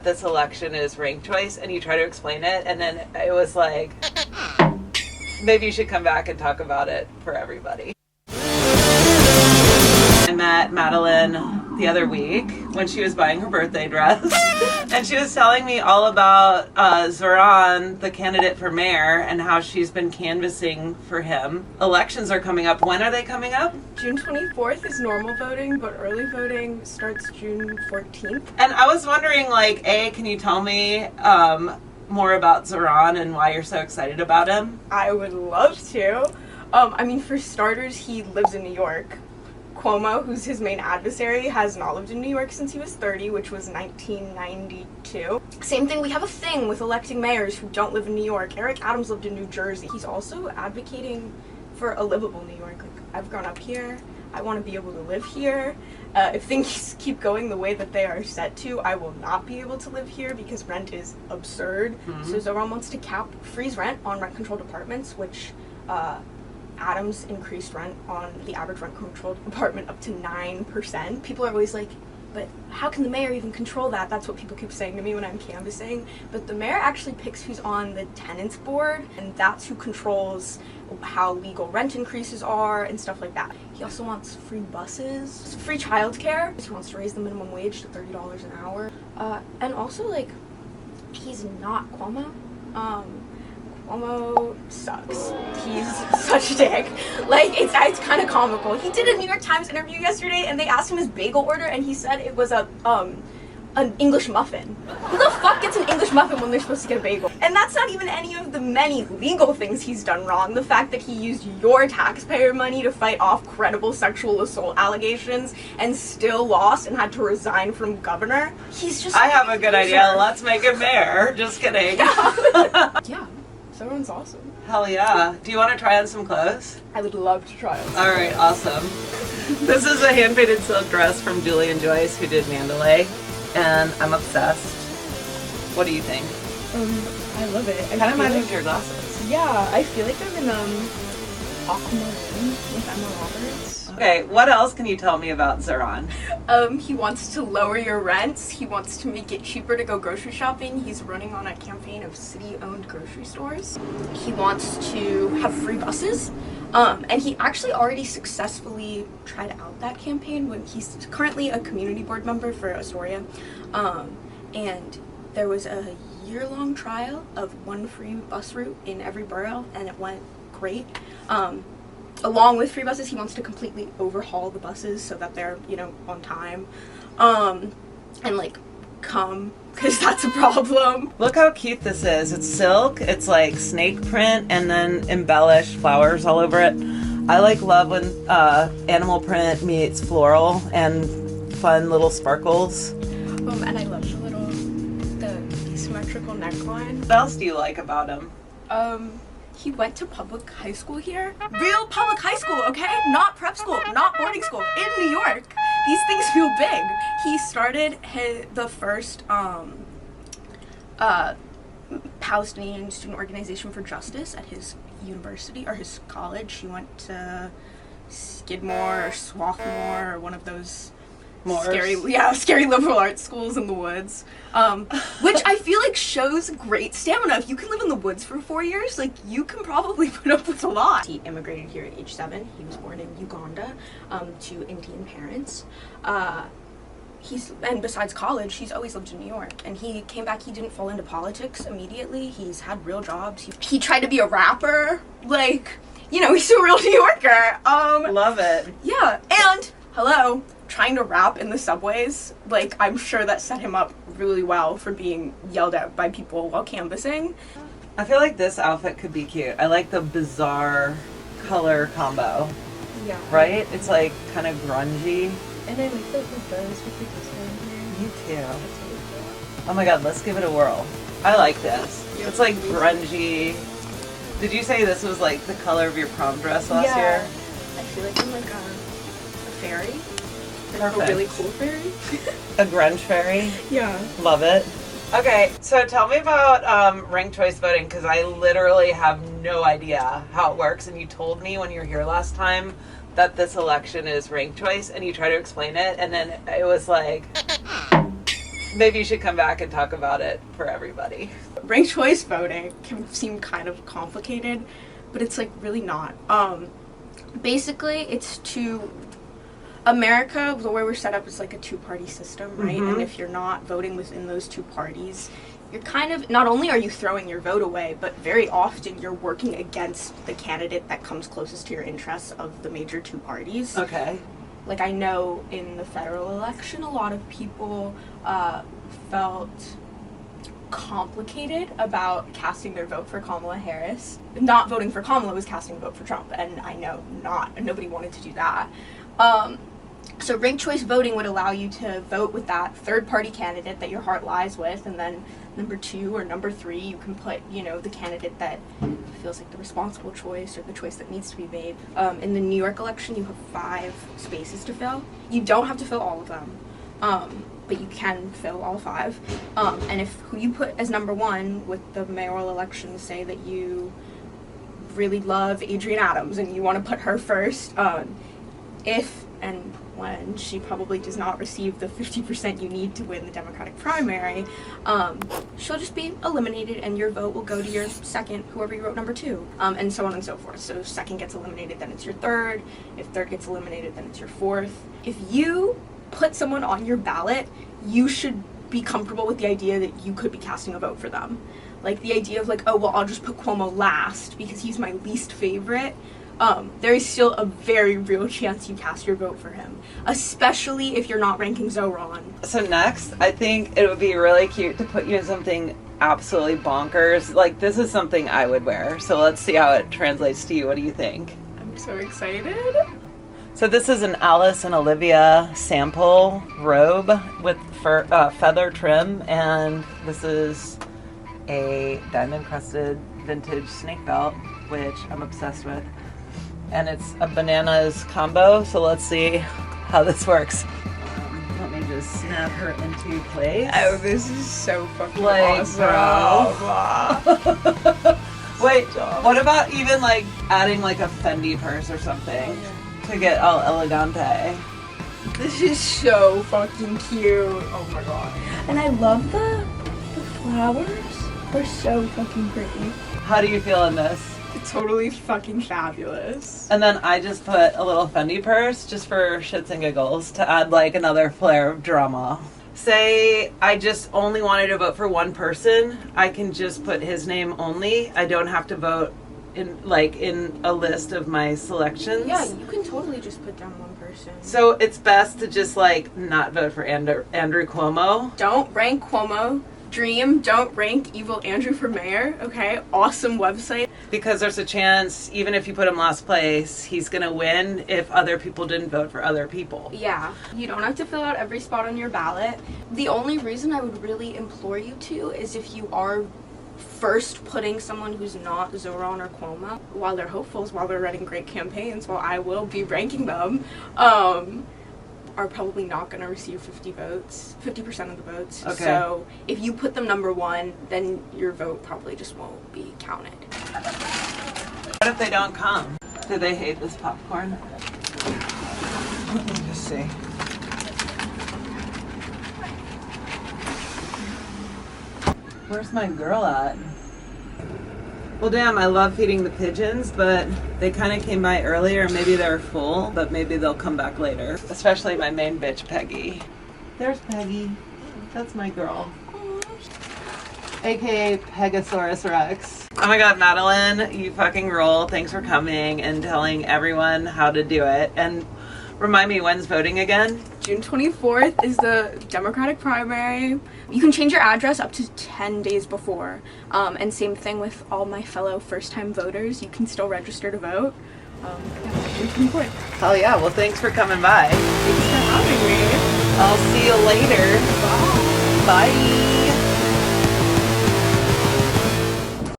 this election is ranked choice, and you try to explain it, and then it was like, maybe you should come back and talk about it for everybody. I met Madelyn the other week when she was buying her birthday dress, and she was telling me all about Zohran, the candidate for mayor, and how she's been canvassing for him. Elections are coming up. When are they coming up? June 24th is normal voting, but early voting starts June 14th. And I was wondering, like, A, can you tell me more about Zohran and why you're so excited about him? I would love to. I mean, for starters, he lives in New York. Cuomo, who's his main adversary, has not lived in New York since he was 30, which was 1992. Same thing, we have a thing with electing mayors who don't live in New York. Eric Adams lived in New Jersey. He's also advocating for a livable New York. Like, I've grown up here. I want to be able to live here. If things keep going the way that they are set to, I will not be able to live here because rent is absurd. So Zohran wants to freeze rent on rent-controlled apartments, which Adams increased rent on the average rent-controlled apartment up to 9%. People are always like, but how can the mayor even control that? That's what people keep saying to me when I'm canvassing. But the mayor actually picks who's on the tenants board, and that's who controls how legal rent increases are and stuff like that. He also wants free buses, free childcare. He wants to raise the minimum wage to $30 an hour. And also, like, he's not Cuomo. Cuomo sucks. He's such a dick. Like, it's kind of comical. He did a New York Times interview yesterday, and they asked him his bagel order, and he said it was an English muffin. Who the fuck gets an English muffin when they're supposed to get a bagel? And that's not even any of the many legal things he's done wrong. The fact that he used your taxpayer money to fight off credible sexual assault allegations and still lost and had to resign from governor. He's just— I have a good idea. Let's make him mayor. Just kidding. Yeah. Zohran's awesome. Hell yeah. Do you want to try on some clothes? I would love to try it. All right, awesome. This is a hand-painted silk dress from Julie and Joyce, who did Mandalay, and I'm obsessed. What do you think? I love it. Kind of reminds me of your glasses. Yeah, I feel like I'm in Aquamarine with Emma Roberts. Okay, what else can you tell me about Zohran? He wants to lower your rents. He wants to make it cheaper to go grocery shopping. He's running on a campaign of city-owned grocery stores. He wants to have free buses. And he actually already successfully tried out that campaign when he's currently a community board member for Astoria. And there was a year-long trial of one free bus route in every borough, and it went great. Along with free buses, he wants to completely overhaul the buses so that they're, on time. And like, come, because that's a problem. Look how cute this is. It's silk, it's like snake print, and then embellished flowers all over it. I love when animal print meets floral and fun little sparkles. And I love the symmetrical neckline. What else do you like about him? He went to public high school here. Real public high school, okay? Not prep school, not boarding school, in New York. These things feel big. He started the first Palestinian Student Organization for Justice at his university, or his college. He went to Skidmore or Swarthmore, or one of those scary liberal arts schools in the woods, which I feel like shows great stamina. If you can live in the woods for 4 years, like, you can probably put up with a lot. He immigrated here at age 7. He was born in Uganda to Indian parents. And besides college, he's always lived in New York. And he came back, he didn't fall into politics immediately. He's had real jobs. He tried to be a rapper. Like, he's a real New Yorker. Love it. Yeah, and, hello, trying to rap in the subways, like, I'm sure that set him up really well for being yelled at by people while canvassing. I feel like this outfit could be cute. I like the bizarre color combo. Yeah. Right? It's like kind of grungy. And I like the bows with the disco in here. Me too. Oh my god, let's give it a whirl. I like this. It's like grungy. Did you say this was like the color of your prom dress last year? I feel like I'm like a fairy. Like Perfect. a really cool fairy. A grunge fairy? Yeah. Love it. Okay, so tell me about ranked choice voting, because I literally have no idea how it works, and you told me when you were here last time that this election is ranked choice, and you try to explain it, and then it was like, Maybe you should come back and talk about it for everybody. Ranked choice voting can seem kind of complicated, but it's like really not. Basically, it's to America, the way we're set up is like a two-party system, right? Mm-hmm. And if you're not voting within those two parties, you're kind of, not only are you throwing your vote away, but very often you're working against the candidate that comes closest to your interests of the major two parties. Okay. Like, I know in the federal election, a lot of people felt complicated about casting their vote for Kamala Harris. Not voting for Kamala was casting a vote for Trump, and I know nobody wanted to do that. So ranked choice voting would allow you to vote with that third party candidate that your heart lies with, and then number 2 or number 3 you can put, you know, the candidate that feels like the responsible choice or the choice that needs to be made. In the New York election you have 5 spaces to fill. You don't have to fill all of them, but you can fill all 5. And if who you put as number 1 with the mayoral election, say that you really love Adrienne Adams and you want to put her first, if and when she probably does not receive the 50% you need to win the Democratic primary, she'll just be eliminated and your vote will go to your second, whoever you wrote number 2, and so on and so forth. So if second gets eliminated, then it's your third. If third gets eliminated, then it's your fourth. If you put someone on your ballot, you should be comfortable with the idea that you could be casting a vote for them. Like the idea of like, oh, well, I'll just put Cuomo last because he's my least favorite. There is still a very real chance you cast your vote for him, especially if you're not ranking Zohran. So next, I think it would be really cute to put you in something absolutely bonkers. Like, this is something I would wear. So let's see how it translates to you. What do you think? I'm so excited. So this is an Alice and Olivia sample robe with feather trim, and this is a diamond-crusted vintage snake belt, which I'm obsessed with. And it's a bananas combo, so let's see how this works. Let me just snap her into place. Oh, this is so fucking awesome. Bro. Wait, what about even like adding like a Fendi purse or something to get all elegante? This is so fucking cute. Oh my god. And I love the flowers. They're so fucking pretty. How do you feel in this? Totally fucking fabulous. And then I just put a little Fendi purse just for shits and giggles to add like another flair of drama. Say I just only wanted to vote for one person, I can just put his name only. I don't have to vote in a list of my selections. Yeah, you can totally just put down one person. So it's best to just like not vote for Andrew Cuomo. Don't rank Cuomo. Dream, don't rank evil Andrew for mayor, okay? Awesome website. Because there's a chance, even if you put him last place, he's gonna win if other people didn't vote for other people. Yeah, you don't have to fill out every spot on your ballot. The only reason I would really implore you to is if you are first putting someone who's not Zohran or Cuomo, while they're hopefuls, while they're running great campaigns, while I will be ranking them, are probably not going to receive 50% of the votes. Okay. So if you put them number 1, then your vote probably just won't be counted. What if they don't come? Do they hate this popcorn? Let me just see. Where's my girl at? Well, damn, I love feeding the pigeons, but they kind of came by earlier. Maybe they're full, but maybe they'll come back later. Especially my main bitch, Peggy. There's Peggy. That's my girl. AKA Pegasaurus Rex. Oh my god, Madelyn, you fucking roll. Thanks for coming and telling everyone how to do it. And remind me, when's voting again? June 24th is the Democratic primary. You can change your address up to 10 days before. And same thing with all my fellow first-time voters. You can still register to vote. Yeah, June 24th. Hell yeah, well thanks for coming by. Thanks for having me. I'll see you later. Bye. Bye.